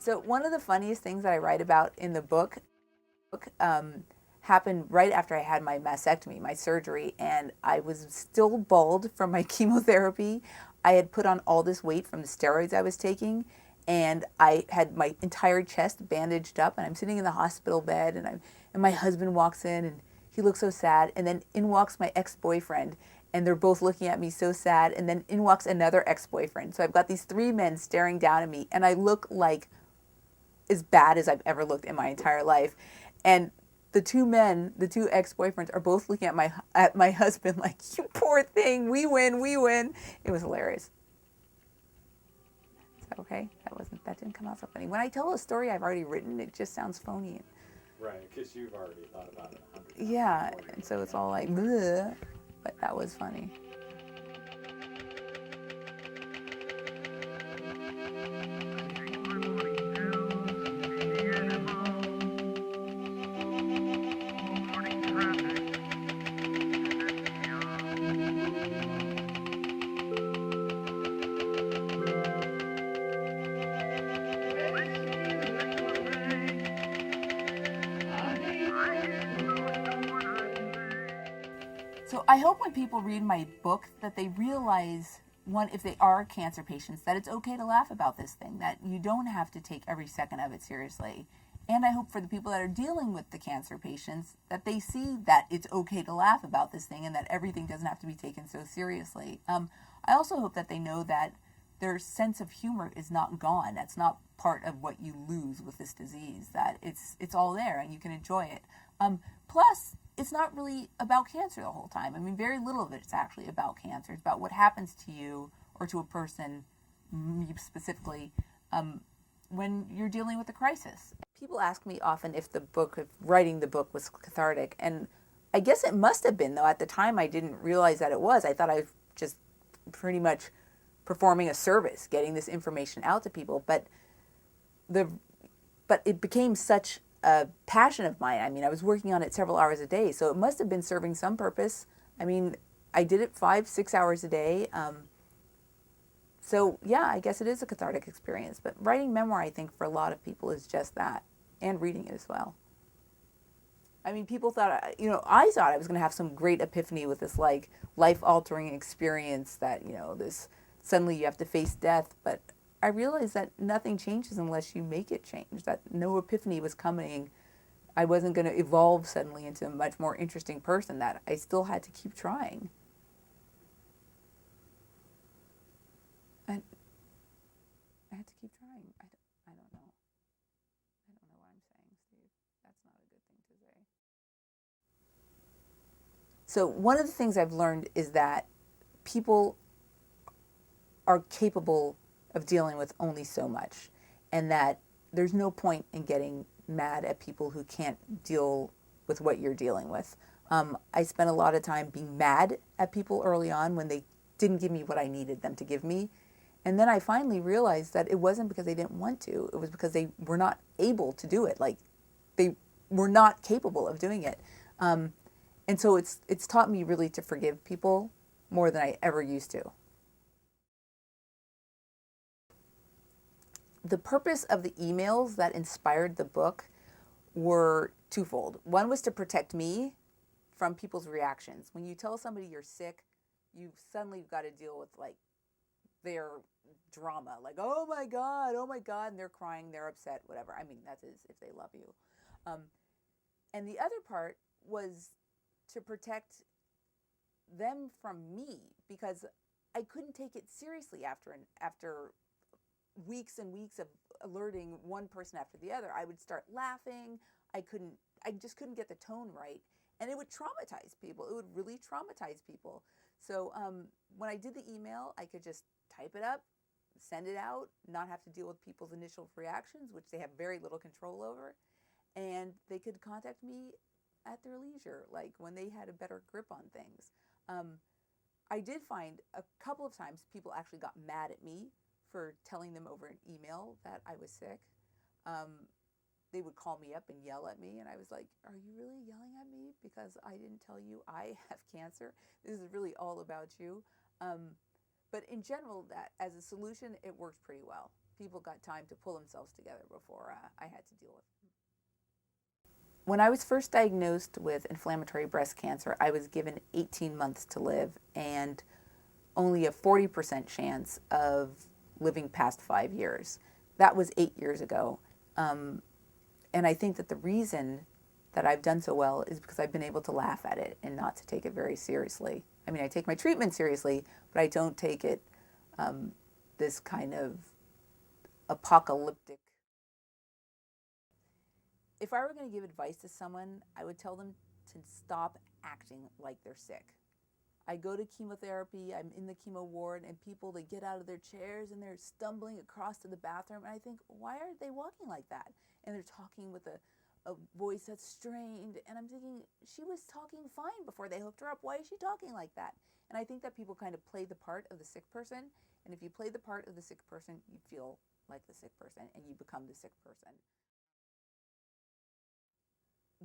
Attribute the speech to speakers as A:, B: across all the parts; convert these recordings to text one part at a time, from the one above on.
A: So one of the funniest things that I write about in the book happened right after I had my mastectomy, my surgery, and I was still bald from my chemotherapy. I had put on all this weight from the steroids I was taking, and I had my entire chest bandaged up, and I'm sitting in the hospital bed, and my husband walks in, and he looks so sad, and then in walks my ex-boyfriend, and they're both looking at me so sad, and then in walks another ex-boyfriend. So I've got these three men staring down at me, and I look like as bad as I've ever looked in my entire life. And the two men, the two ex-boyfriends, are both looking at my husband like, "You poor thing, we win, we win." It was hilarious. Is that okay? That didn't come out so funny. When I tell a story I've already written, it just sounds phony.
B: Right, because you've already thought about it 100 times.
A: Yeah, and so it's all like, bleh, but that was funny. So I hope when people read my book that they realize, one, if they are cancer patients, that it's okay to laugh about this thing, that you don't have to take every second of it seriously. And I hope for the people that are dealing with the cancer patients that they see that it's okay to laugh about this thing and that everything doesn't have to be taken so seriously. I also hope that they know that their sense of humor is not gone. That's not part of what you lose with this disease, that it's all there and you can enjoy it. Plus, it's not really about cancer the whole time. I mean, very little of it's actually about cancer. It's about what happens to you or to a person, me specifically, when you're dealing with a crisis. People ask me often if writing the book was cathartic, and I guess it must have been, though. At the time, I didn't realize that it was. I thought I was just pretty much performing a service, getting this information out to people, but it became such a passion of mine. I mean, I was working on it several hours a day, so it must have been serving some purpose. I mean, I did it 5-6 hours a day. So yeah, I guess it is a cathartic experience, but writing memoir, I think, for a lot of people is just that, and reading it as well. I mean, people thought, I thought I was going to have some great epiphany with this, like, life-altering experience that, this, suddenly you have to face death, but I realized that nothing changes unless you make it change, that no epiphany was coming. I wasn't going to evolve suddenly into a much more interesting person, that I still had to keep trying. I had to keep trying. I don't know. I don't know what I'm saying, Steve. That's not a good thing to say. So one of the things I've learned is that people are capable of dealing with only so much, and that there's no point in getting mad at people who can't deal with what you're dealing with. I spent a lot of time being mad at people early on when they didn't give me what I needed them to give me. And then I finally realized that it wasn't because they didn't want to, it was because they were not able to do it. Like, they were not capable of doing it. And so it's taught me really to forgive people more than I ever used to. The purpose of the emails that inspired the book were twofold. One was to protect me from people's reactions. When you tell somebody you're sick, you've suddenly got to deal with, like, their drama, like, oh my God, and they're crying, they're upset, whatever. I mean, that is if they love you. And the other part was to protect them from me, because I couldn't take it seriously after weeks and weeks of alerting one person after the other. I would start laughing. I just couldn't get the tone right, and it would traumatize people. It would really traumatize people. So when I did the email, I could just type it up, send it out, not have to deal with people's initial reactions, which they have very little control over, and they could contact me at their leisure, like when they had a better grip on things. I did find a couple of times people actually got mad at me for telling them over an email that I was sick. They would call me up and yell at me, and I was like, are you really yelling at me because I didn't tell you I have cancer? This is really all about you. But in general, that as a solution, it works pretty well. people got time to pull themselves together before I had to deal with it. When I was first diagnosed with inflammatory breast cancer, I was given 18 months to live and only a 40% chance of living past 5 years. That was 8 years ago. And I think that the reason that I've done so well is because I've been able to laugh at it and not to take it very seriously. I mean, I take my treatment seriously, but I don't take it this kind of apocalyptic. If I were going to give advice to someone, I would tell them to stop acting like they're sick. I go to chemotherapy, I'm in the chemo ward, and people, they get out of their chairs and they're stumbling across to the bathroom, and I think, why are they walking like that? And they're talking with a voice that's strained, and I'm thinking, she was talking fine before they hooked her up. Why is she talking like that? And I think that people kind of play the part of the sick person, and if you play the part of the sick person, you feel like the sick person, and you become the sick person.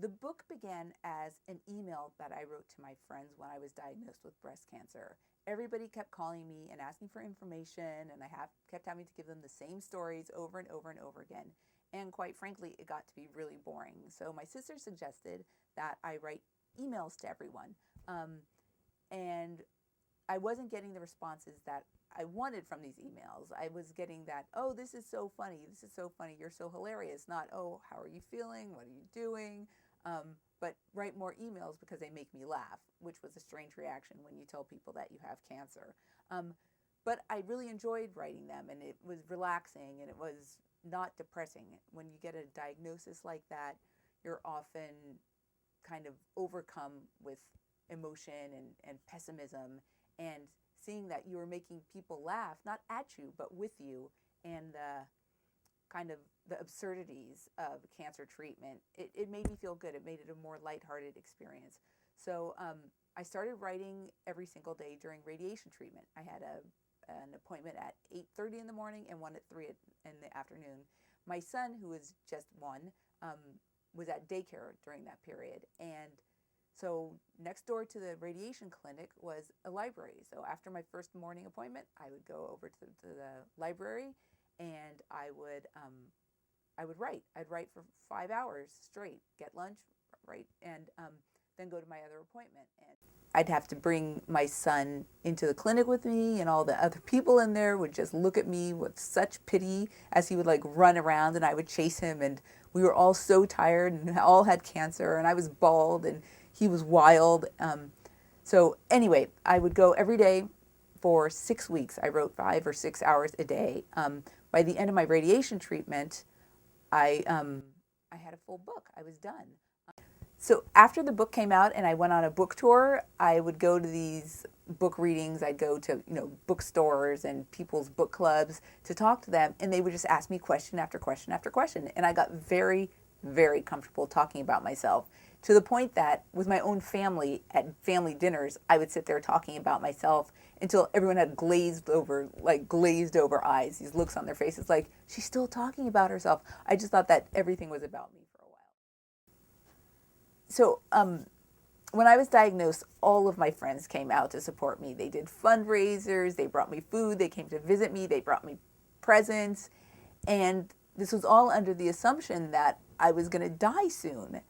A: The book began as an email that I wrote to my friends when I was diagnosed with breast cancer. Everybody kept calling me and asking for information, and I kept having to give them the same stories over and over and over again. And quite frankly, it got to be really boring. So my sister suggested that I write emails to everyone. And I wasn't getting the responses that I wanted from these emails. I was getting that, oh, this is so funny. This is so funny. You're so hilarious. Not, oh, how are you feeling? What are you doing? But write more emails because they make me laugh, which was a strange reaction when you tell people that you have cancer. But I really enjoyed writing them, and it was relaxing, and it was not depressing. When you get a diagnosis like that, you're often kind of overcome with emotion and pessimism, and seeing that you were making people laugh, not at you, but with you, and kind of the absurdities of cancer treatment, it made me feel good. It made it a more lighthearted experience. So I started writing every single day during radiation treatment. I had an appointment at 8:30 in the morning and one at 3 in the afternoon. My son, who was just one, was at daycare during that period. And so next door to the radiation clinic was a library. So after my first morning appointment, I would go over to the library, and I would write. I'd write for 5 hours straight, get lunch, write, and then go to my other appointment. And I'd have to bring my son into the clinic with me, and all the other people in there would just look at me with such pity as he would like run around, and I would chase him, and we were all so tired and all had cancer, and I was bald and he was wild. So anyway, I would go every day for 6 weeks. I wrote 5 or 6 hours a day. By the end of my radiation treatment, I had a full book. I was done. So after the book came out and I went on a book tour, I would go to these book readings. I'd go to bookstores and people's book clubs to talk to them, and they would just ask me question after question after question. And I got very, very comfortable talking about myself, to the point that with my own family at family dinners, I would sit there talking about myself until everyone had glazed over eyes, these looks on their faces like, she's still talking about herself. I just thought that everything was about me for a while. So when I was diagnosed, all of my friends came out to support me. They did fundraisers, they brought me food, they came to visit me, they brought me presents, and this was all under the assumption that I was going to die soon.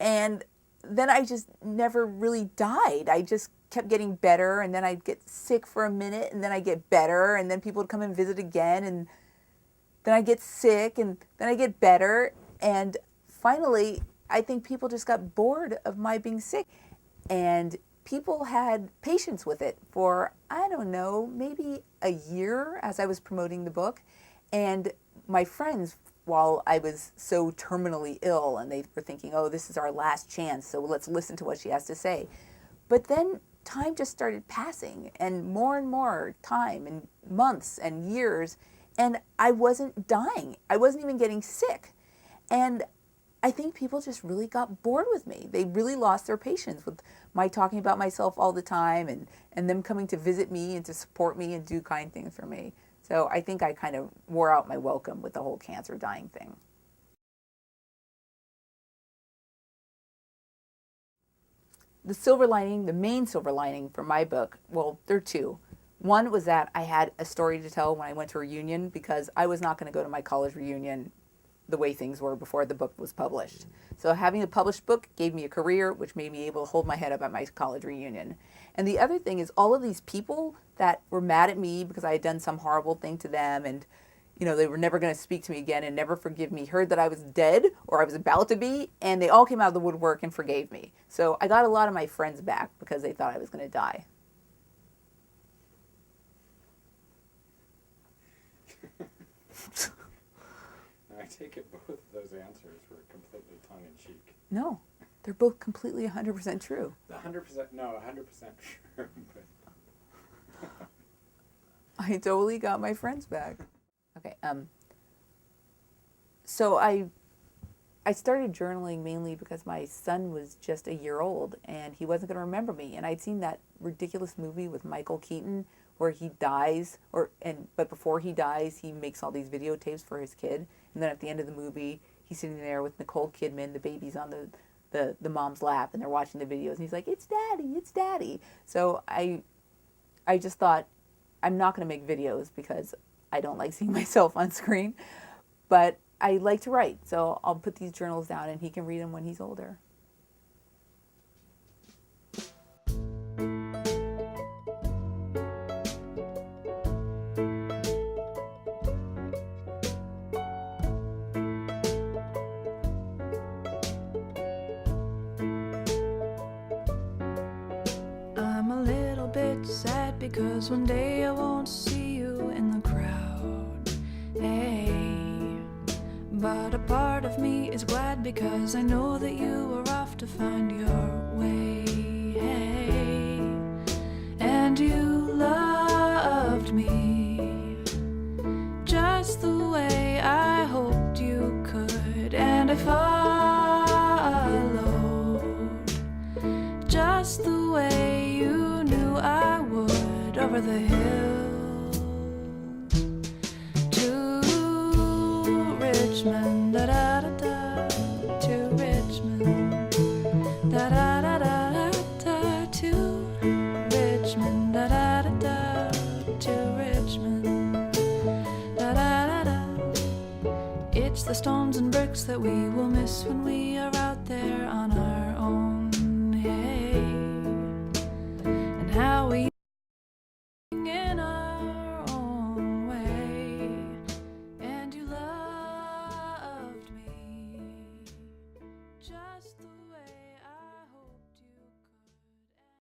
A: And then I just never really died. I just kept getting better, and then I'd get sick for a minute, and then I'd get better, and then people would come and visit again, and then I'd get sick, and then I'd get better, and finally, I think people just got bored of my being sick, and people had patience with it for, I don't know, maybe a year as I was promoting the book. And my friends, while I was so terminally ill, and they were thinking, oh, this is our last chance, so let's listen to what she has to say. But then time just started passing, and more time, and months and years, and I wasn't dying. I wasn't even getting sick. And I think people just really got bored with me. They really lost their patience with my talking about myself all the time, and them coming to visit me and to support me and do kind things for me. So I think I kind of wore out my welcome with the whole cancer dying thing. The silver lining, the main silver lining for my book, well, there are two. One was that I had a story to tell when I went to a reunion, because I was not going to go to my college reunion the way things were before the book was published. So having a published book gave me a career, which made me able to hold my head up at my college reunion. And the other thing is, all of these people that were mad at me because I had done some horrible thing to them, and they were never going to speak to me again and never forgive me, heard that I was dead or I was about to be, and they all came out of the woodwork and forgave me. So I got a lot of my friends back because they thought I was going to die.
B: I take it both of those answers were completely tongue-in-cheek.
A: No, they're both completely 100% true.
B: 100%, no, 100% true. But
A: I totally got my friends back. Okay, so I started journaling mainly because my son was just a year old and he wasn't going to remember me. And I'd seen that ridiculous movie with Michael Keaton where he dies, but before he dies, he makes all these videotapes for his kid. And then at the end of the movie, he's sitting there with Nicole Kidman, the baby's on the mom's lap, and they're watching the videos. And he's like, "It's daddy, it's daddy." So I just thought, I'm not going to make videos because I don't like seeing myself on screen. But I like to write, so I'll put these journals down and he can read them when he's older.
C: I'm a little bit sad because one day I won't see you in the crowd. Hey. But a part of me is glad because I know that you are off to find your way. Hey. And you loved me just the way I hoped you could. And I followed just the way you knew I would over the hill. Richmond, da da da da, to Richmond, da da da da da, to Richmond, da da da da, to Richmond, da da da da. It's the stones and bricks that we will miss when we are out there on our